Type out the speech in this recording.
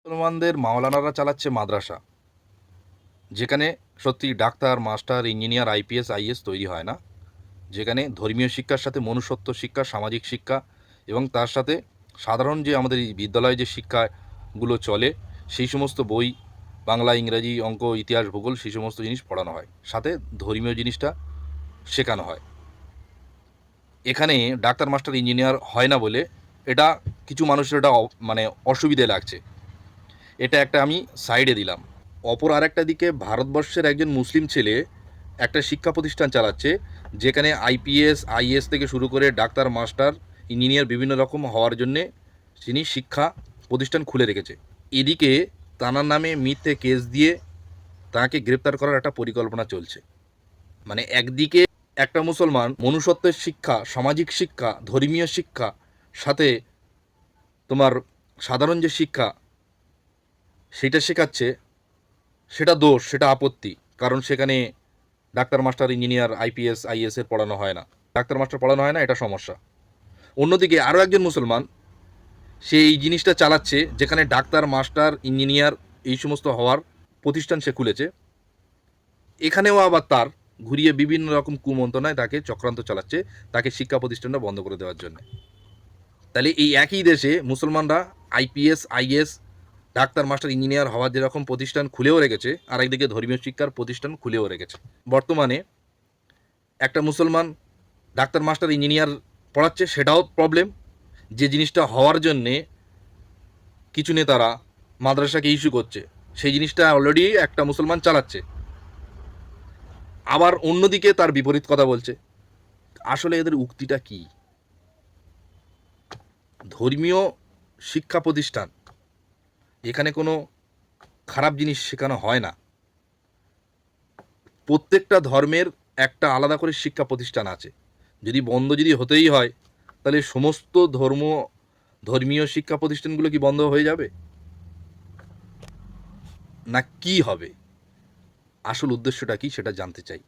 মুসলমানদের মাওলানারা চালাচ্ছে মাদ্রাসা, যেখানে সত্যি doctor, master, engineer, IPS, is তৈরি হয় না, যেখানে ধর্মীয় শিক্ষার সাথে মনুষ্যত্ব শিক্ষা, সামাজিক শিক্ষা এবং তার সাথে সাধারণ যে আমাদের এই বিদ্যালয়ে যে শিক্ষাগুলো চলে সেই সমস্ত বই, বাংলা, ইংরাজি, অঙ্ক, ইতিহাস, ভূগোল সেই সমস্ত জিনিস পড়ানো হয়, সাথে ধর্মীয় জিনিসটা শেখানো হয়। এখানে ডাক্তার, মাস্টার, ইঞ্জিনিয়ার হয় না বলে এটা কিছু মানুষের এটা মানে অসুবিধে লাগছে। এটা একটা আমি সাইডে দিলাম। অপর আরেকটা দিকে ভারতবর্ষের একজন মুসলিম ছেলে একটা শিক্ষা প্রতিষ্ঠান চালাচ্ছে, যেখানে আইপিএস, আইএস থেকে শুরু করে ডাক্তার, মাস্টার, ইঞ্জিনিয়ার বিভিন্ন রকম হওয়ার জন্যে তিনি শিক্ষা প্রতিষ্ঠান খুলে রেখেছে। এদিকে তানার নামে মিথ্যে কেস দিয়ে তাকে গ্রেপ্তার করার একটা পরিকল্পনা চলছে। মানে একদিকে একটা মুসলমান মনুষ্যত্বের শিক্ষা, সামাজিক শিক্ষা, ধর্মীয় শিক্ষা, সাথে তোমার সাধারণ যে শিক্ষা সেটা শেখাচ্ছে, সেটা দোষ, সেটা আপত্তি। কারণ সেখানে doctor, master, engineer, IPS, is এর পড়ানো হয় না, ডাক্তার, মাস্টার পড়ানো হয় না, এটা সমস্যা। অন্যদিকে আরও একজন মুসলমান সে এই জিনিসটা চালাচ্ছে, যেখানে ডাক্তার, মাস্টার, ইঞ্জিনিয়ার এই সমস্ত হওয়ার প্রতিষ্ঠান সে খুলেছে। এখানেও আবার তার ঘুরিয়ে বিভিন্ন রকম কুমন্ত্রণায় তাকে চক্রান্ত চালাচ্ছে, তাকে শিক্ষা প্রতিষ্ঠানটা বন্ধ করে দেওয়ার জন্য। তাহলে এই একই দেশে মুসলমানরা IPS, is, doctor, master, engineer হওয়ার যেরকম প্রতিষ্ঠান খুলেও রেখেছে, আর একদিকে ধর্মীয় শিক্ষার প্রতিষ্ঠান খুলেও রেখেছে। বর্তমানে একটা মুসলমান ডাক্তার, মাস্টার, ইঞ্জিনিয়ার পড়াচ্ছে, সেটাও প্রবলেম। যে জিনিসটা হওয়ার জন্যে কিছু নেতারা মাদ্রাসাকে ইস্যু করছে, সেই জিনিসটা অলরেডি একটা মুসলমান চালাচ্ছে, আবার অন্যদিকে তার বিপরীত কথা বলছে। আসলে এদের উক্তিটা কি? ধর্মীয় শিক্ষা প্রতিষ্ঠান, এখানে কোনো খারাপ জিনিস শেখানো হয় না। প্রত্যেকটা ধর্মের একটা আলাদা করে শিক্ষা প্রতিষ্ঠান আছে। যদি বন্ধ যদি হতেই হয়, তাহলে সমস্ত ধর্মীয় শিক্ষা প্রতিষ্ঠানগুলো কি বন্ধ হয়ে যাবে, না কি হবে? আসল উদ্দেশ্যটা কি সেটা জানতে চাই।